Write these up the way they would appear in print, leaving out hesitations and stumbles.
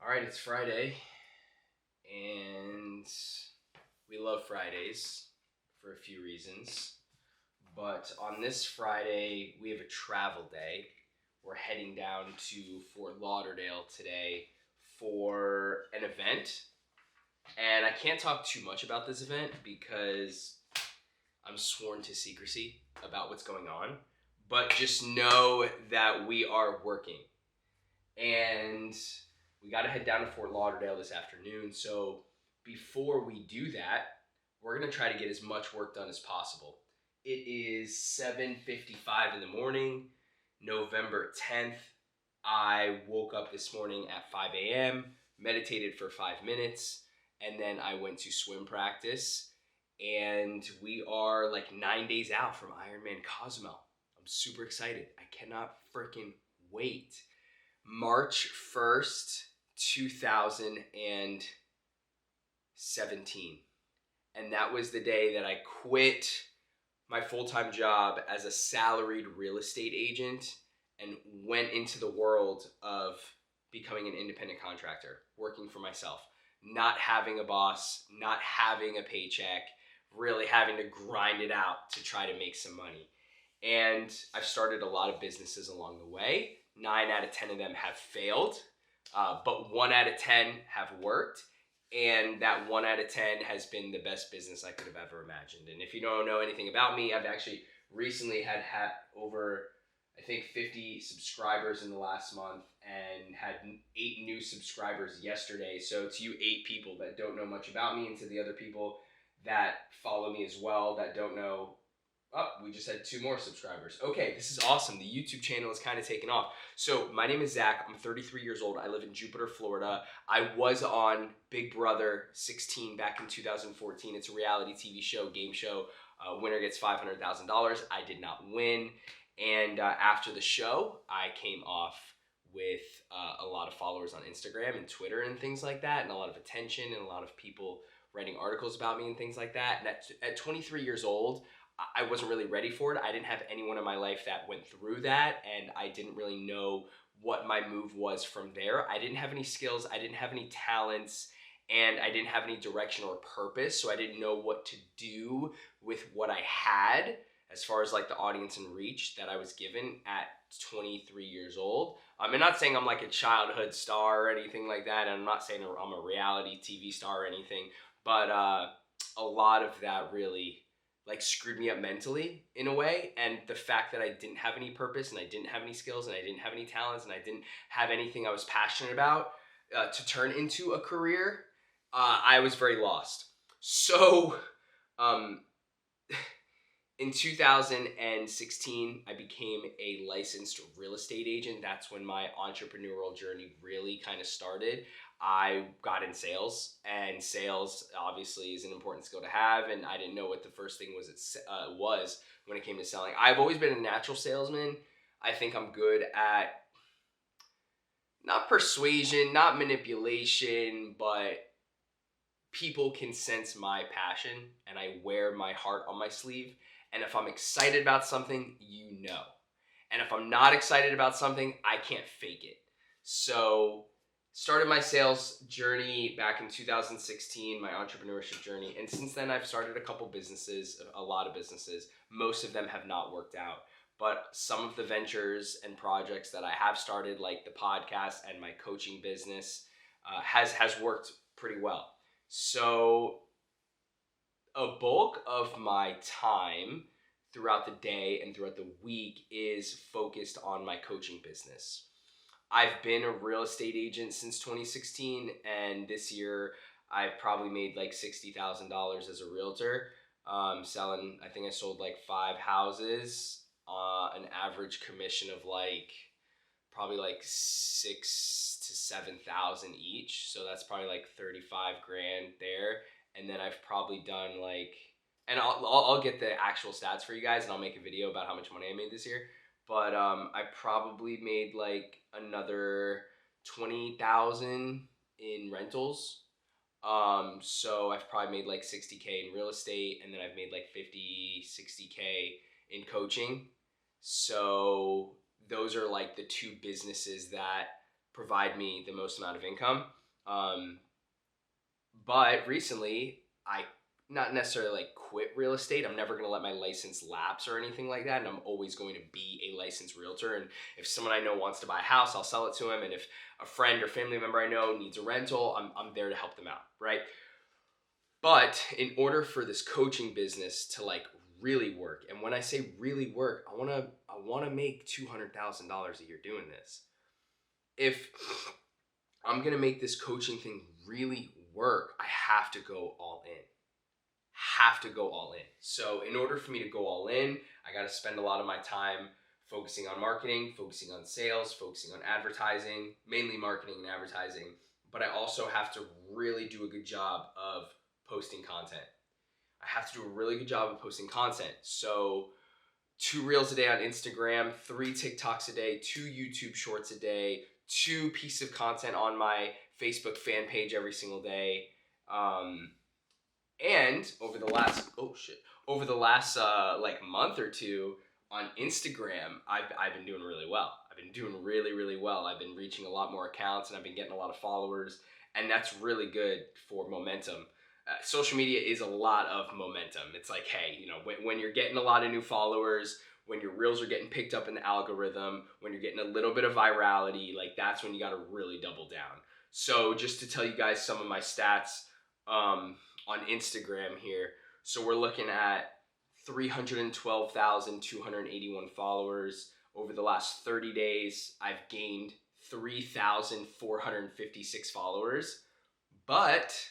All right, it's Friday, and we love Fridays for a few reasons. But on this Friday, we have a travel day. We're heading down to Fort Lauderdale today for an event. And I can't talk too much about this event because I'm sworn to secrecy about what's going on. But just know that we are working. And we got to head down to Fort Lauderdale this afternoon. So before we do that, we're going to try to get as much work done as possible. It is 7:55 in the morning, November 10th. I woke up this morning at 5 a.m., meditated for 5 minutes, and then I went to swim practice. And we are like 9 days out from Ironman Cozumel. I'm super excited. I cannot freaking wait. March 1st, 2017. And that was the day that I quit my full-time job as a salaried real estate agent and went into the world of becoming an independent contractor, working for myself, not having a boss, not having a paycheck, really having to grind it out to try to make some money. And I've started a lot of businesses along the way. 9 out of 10 of them have failed, but 1 out of 10 have worked. And that 1 out of 10 has been the best business I could have ever imagined. And if you don't know anything about me, I've actually recently had over, I think, 50 subscribers in the last month and had 8 new subscribers yesterday. So to you 8 people that don't know much about me, and to the other people that follow me as well that don't know, oh, we just had 2 more subscribers. Okay, this is awesome. The YouTube channel is kind of taken off. So my name is Zach. I'm 33 years old. I live in Jupiter, Florida. I was on Big Brother 16 back in 2014. It's a reality TV show, game show. Winner gets $500,000. I did not win. And after the show, I came off with a lot of followers on Instagram and Twitter and things like that, and a lot of attention and a lot of people writing articles about me and things like that. And at 23 years old, I wasn't really ready for it. I didn't have anyone in my life that went through that, and I didn't really know what my move was from there. I didn't have any skills, I didn't have any talents, and I didn't have any direction or purpose, so I didn't know what to do with what I had as far as like the audience and reach that I was given at 23 years old. I'm not saying I'm like a childhood star or anything like that, and I'm not saying I'm a reality TV star or anything, but a lot of that really like screwed me up mentally in a way. And the fact that I didn't have any purpose and I didn't have any skills and I didn't have any talents and I didn't have anything I was passionate about to turn into a career, I was very lost. So um, in 2016, I became a licensed real estate agent. That's when my entrepreneurial journey really kind of started. I got in sales, and sales obviously is an important skill to have. And I didn't know what the first thing was when it came to selling. I've always been a natural salesman. I think I'm good at not persuasion, not manipulation, but people can sense my passion, and I wear my heart on my sleeve. And if I'm excited about something, you know. And if I'm not excited about something, I can't fake it. So started my sales journey back in 2016, my entrepreneurship journey. And since then, I've started a couple businesses, a lot of businesses. Most of them have not worked out. But some of the ventures and projects that I have started, like the podcast and my coaching business, has worked pretty well. So a bulk of my time throughout the day and throughout the week is focused on my coaching business. I've been a real estate agent since 2016, and this year I've probably made like $60,000 as a realtor, selling. I think I sold like 5 houses, an average commission of like probably like 6 to 7 thousand each. So that's probably like 35 grand there. And then I've probably done like, and I'll get the actual stats for you guys, and I'll make a video about how much money I made this year. But I probably made like another 20,000 in rentals. So I've probably made like 60K in real estate, and then I've made like 50, 60K in coaching. So those are like the 2 businesses that provide me the most amount of income. But recently, I not necessarily like quit real estate. I'm never going to let my license lapse or anything like that. And I'm always going to be a licensed realtor. And if someone I know wants to buy a house, I'll sell it to him. And if a friend or family member I know needs a rental, I'm there to help them out, right? But in order for this coaching business to like really work, and when I say really work, I want to make $200,000 a year doing this. If I'm going to make this coaching thing really work, I have to go all in. Have to go all in. So in order for me to go all in, I got to spend a lot of my time focusing on marketing, focusing on sales, focusing on advertising, mainly marketing and advertising. But I also have to really do a good job of posting content. I have to do a really good job of posting content. So 2 reels a day on Instagram, 3 TikToks a day, 2 YouTube shorts a day, 2 pieces of content on my Facebook fan page every single day. And over the last like month or two on Instagram, I've been doing really well. I've been doing really, really well. I've been reaching a lot more accounts and I've been getting a lot of followers, and that's really good for momentum. Social media is a lot of momentum. It's like, hey, when you're getting a lot of new followers, when your reels are getting picked up in the algorithm, when you're getting a little bit of virality, like that's when you got to really double down. So just to tell you guys some of my stats, on Instagram here. So we're looking at 312,281 followers. Over the last 30 days, I've gained 3,456 followers, but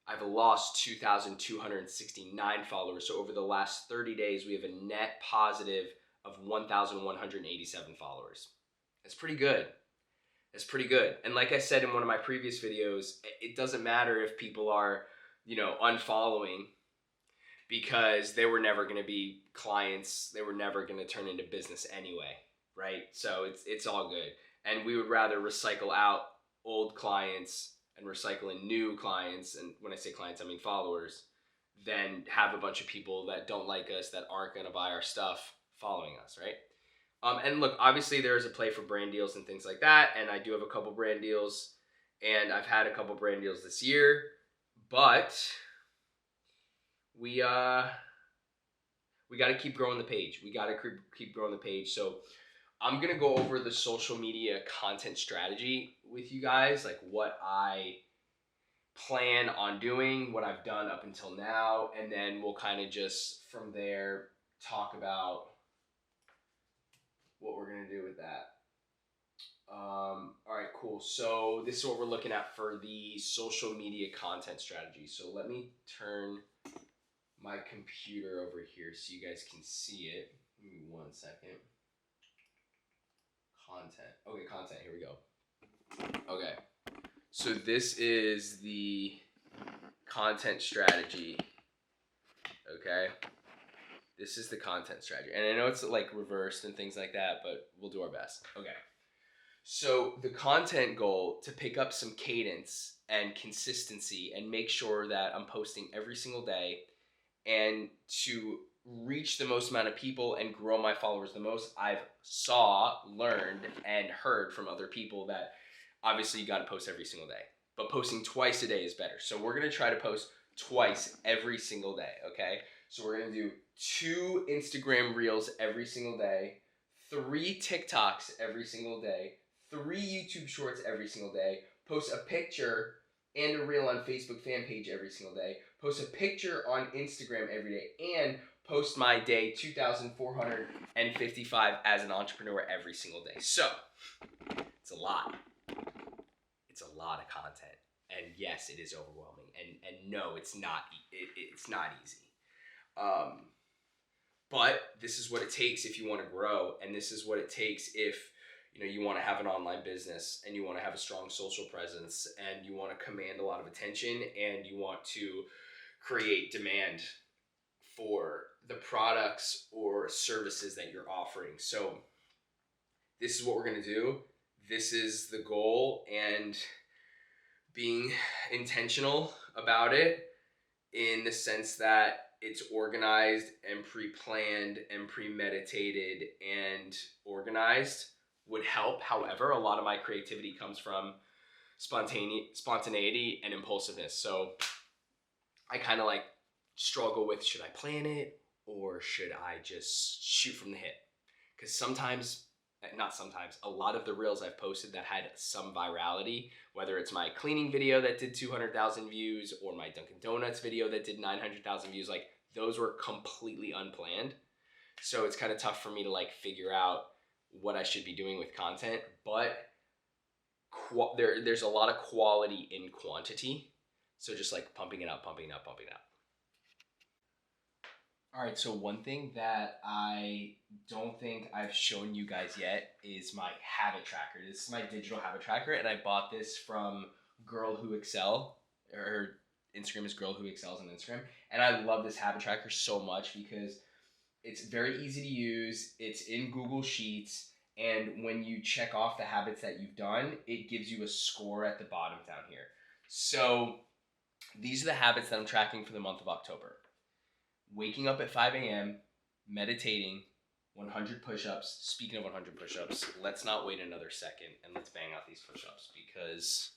I've lost 2,269 followers. So over the last 30 days, we have a net positive of 1,187 followers. That's pretty good. It's pretty good. And like I said in one of my previous videos, it doesn't matter if people are, unfollowing, because they were never going to be clients. They were never going to turn into business anyway, right? So it's all good. And we would rather recycle out old clients and recycle in new clients. And when I say clients, I mean followers, than have a bunch of people that don't like us, that aren't going to buy our stuff following us, right? And look, obviously there is a play for brand deals and things like that, and I do have a couple brand deals, and I've had a couple brand deals this year, but we got to keep growing the page. We got to keep growing the page. So I'm gonna go over the social media content strategy with you guys, like what I plan on doing, what I've done up until now, and then we'll kind of just from there talk about what we're gonna do with that. All right, cool. So this is what we're looking at for the social media content strategy. So let me turn my computer over here so you guys can see it. Give me 1 second. Content. Okay, content. Here we go. Okay. So this is the content strategy. Okay. This is the content strategy. And I know it's like reversed and things like that, but we'll do our best. Okay. So the content goal, to pick up some cadence and consistency and make sure that I'm posting every single day, and to reach the most amount of people and grow my followers the most, I've learned and heard from other people that obviously you got to post every single day, but posting twice a day is better. So we're going to try to post twice every single day. Okay. So we're going to do 2 Instagram reels every single day, 3 TikToks every single day, 3 YouTube shorts every single day, post a picture and a reel on Facebook fan page every single day, post a picture on Instagram every day, and post my day 2,455 as an entrepreneur every single day. So it's a lot. It's a lot of content. And yes, it is overwhelming. And no, it's not easy. But this is what it takes if you want to grow, and this is what it takes if you want to have an online business and you want to have a strong social presence and you want to command a lot of attention and you want to create demand for the products or services that you're offering. So this is what we're going to do. This is the goal, and being intentional about it in the sense that it's organized and pre-planned and premeditated and organized. would help. However, a lot of my creativity comes from spontaneity and impulsiveness. So I kind of like struggle with, should I plan it or should I just shoot from the hip? Because a lot of the reels I've posted that had some virality, whether it's my cleaning video that did 200,000 views or my Dunkin' Donuts video that did 900,000 views, like those were completely unplanned. So it's kind of tough for me to like figure out what I should be doing with content, but there's a lot of quality in quantity. So just like pumping it up. All right, so one thing that I don't think I've shown you guys yet is my habit tracker. This is my digital habit tracker, and I bought this from Girl Who Excel. Her Instagram is Girl Who Excels on Instagram, and I love this habit tracker so much because it's very easy to use. It's in Google Sheets, and when you check off the habits that you've done, it gives you a score at the bottom down here. So these are the habits that I'm tracking for the month of October. Waking up at 5 a.m., meditating, 100 push-ups. Speaking of 100 push-ups, let's not wait another second and let's bang out these push-ups, because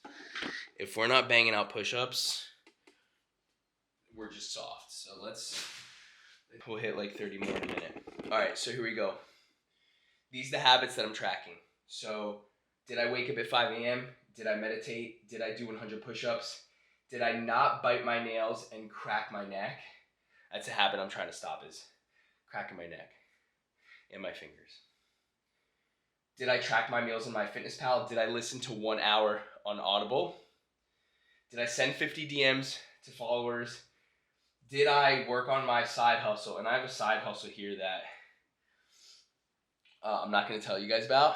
if we're not banging out push-ups, we're just soft. So we'll hit like 30 more in a minute. All right, so here we go. These are the habits that I'm tracking. So did I wake up at 5 a.m.? Did I meditate? Did I do 100 push-ups? Did I not bite my nails and crack my neck? That's a habit I'm trying to stop, is cracking my neck and my fingers. Did I track my meals in MyFitnessPal? Did I listen to 1 hour on Audible? Did I send 50 DMs to followers? Did I work on my side hustle? And I have a side hustle here that I'm not going to tell you guys about,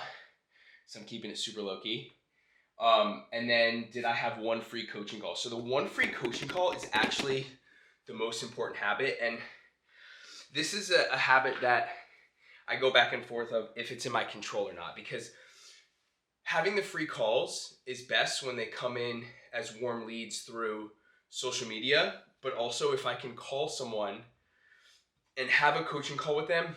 so I'm keeping it super low key. And then did I have one free coaching call? So the one free coaching call is actually the most important habit, and this is a habit that I go back and forth of if it's in my control or not, because having the free calls is best when they come in as warm leads through social media, but also if I can call someone and have a coaching call with them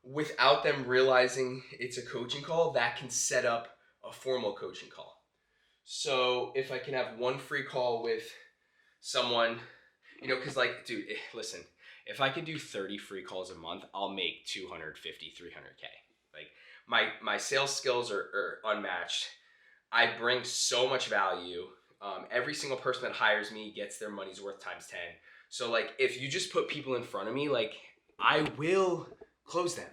without them realizing it's a coaching call, that can set up a formal coaching call. So if I can have one free call with someone, because like, dude, listen, if I could do 30 free calls a month, I'll make 250, 300K. Like my sales skills are unmatched. I bring so much value. Every single person that hires me gets their money's worth times 10. So like, if you just put people in front of me, like I will close them.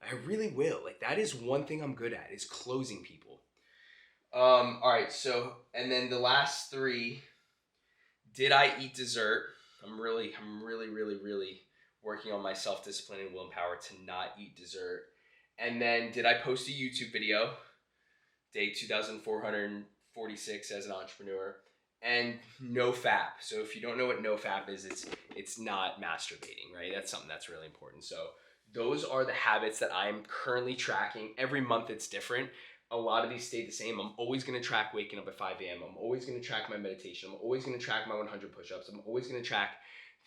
I really will. Like that is one thing I'm good at, is closing people. All right. So, and then the last three, did I eat dessert? I'm really working on my self-discipline and willpower to not eat dessert. And then did I post a YouTube video? Day 2,446 as an entrepreneur. And no fap. So if you don't know what no fap is, it's not masturbating, right? That's something that's really important. So those are the habits that I'm currently tracking. Every month it's different. A lot of these stay the same. I'm always going to track waking up at 5 a.m. I'm always going to track my meditation. I'm always going to track my 100 push-ups. I'm always going to track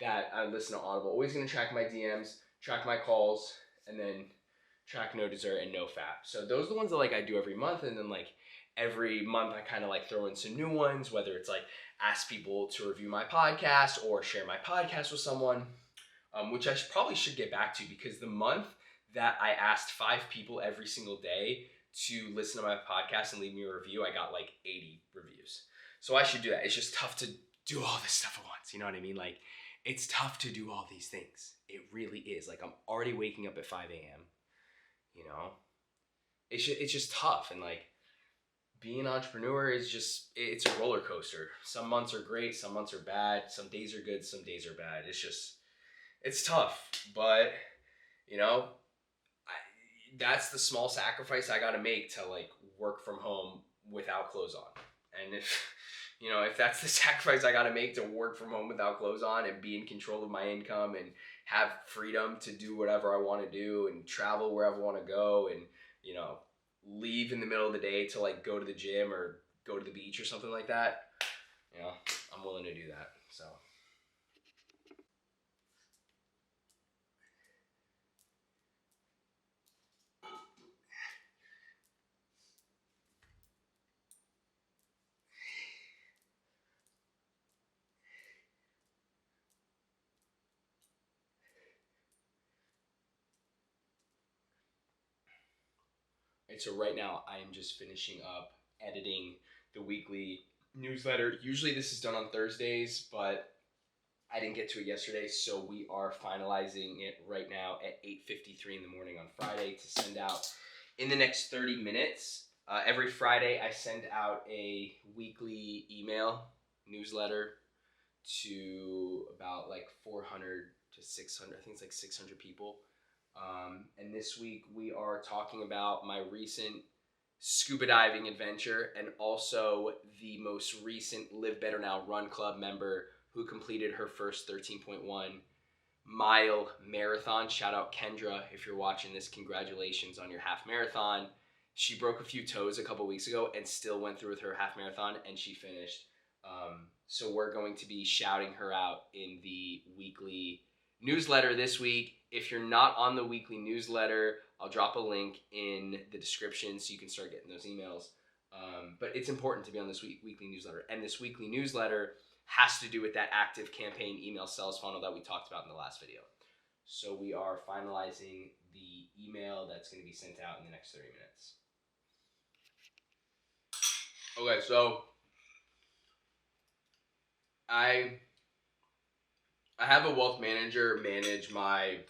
that I listen to Audible. Always going to track my DMs, track my calls, and then track no dessert and no fap. So those are the ones that like I do every month. And then like every month I kind of like throw in some new ones, whether it's like ask people to review my podcast or share my podcast with someone, which I probably should get back to, because the month that I asked 5 people every single day to listen to my podcast and leave me a review, I got like 80 reviews. So I should do that. It's just tough to do all this stuff at once. You know what I mean? Like it's tough to do all these things. It really is. Like I'm already waking up at 5 a.m. It's just tough. And like being an entrepreneur is just, it's a roller coaster. Some months are great. Some months are bad. Some days are good. Some days are bad. It's tough, but that's the small sacrifice I got to make to like work from home without clothes on. And if that's the sacrifice I got to make to work from home without clothes on and be in control of my income and have freedom to do whatever I want to do and travel wherever I want to go and, leave in the middle of the day to like go to the gym or go to the beach or something like that, I'm willing to do that. So. Right, so right now I am just finishing up editing the weekly newsletter. Usually this is done on Thursdays, but I didn't get to it yesterday, so we are finalizing it right now at 8:53 in the morning on Friday to send out in the next 30 minutes. Every Friday, I send out a weekly email newsletter to about like 400 to 600. I think it's like 600 people. And this week we are talking about my recent scuba diving adventure and also the most recent Live Better Now Run Club member who completed her first 13.1-mile marathon. Shout out Kendra, if you're watching this, congratulations on your half marathon. She broke a few toes a couple weeks ago and still went through with her half marathon, and she finished. So we're going to be shouting her out in the weekly newsletter this week. If you're not on the weekly newsletter, I'll drop a link in the description so you can start getting those emails. But it's important to be on this weekly newsletter. And this weekly newsletter has to do with that active campaign email sales funnel that we talked about in the last video. So we are finalizing the email that's going to be sent out in the next 30 minutes. Okay, so I have a wealth manager manage my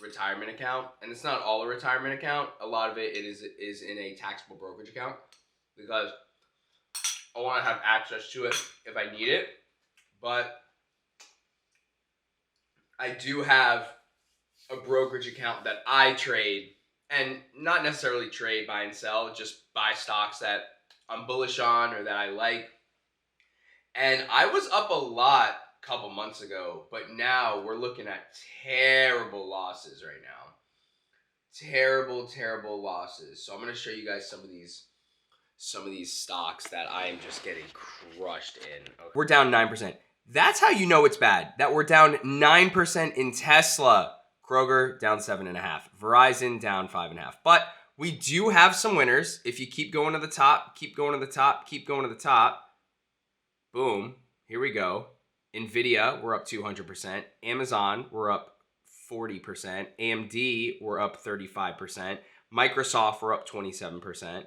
retirement account, and it's not all a retirement account. A lot of it is in a taxable brokerage account because I want to have access to it if I need it. But I do have a brokerage account that I trade, and not necessarily trade, buy and sell, just buy stocks that I'm bullish on or that I like. And I was up a lot a couple months ago, but now we're looking at terrible losses right now. Terrible losses. So I'm going to show you guys some of these stocks that I am just getting crushed in. Okay. We're down 9%. That's how you know it's bad. That we're down 9% in Tesla. Kroger down 7.5%. Verizon down 5.5%. But we do have some winners. If you keep going to the top, keep going to the top, keep going to the top. Boom. Here we go. Nvidia, we're up 200%. Amazon, we're up 40%. AMD, we're up 35%. Microsoft, we're up 27%.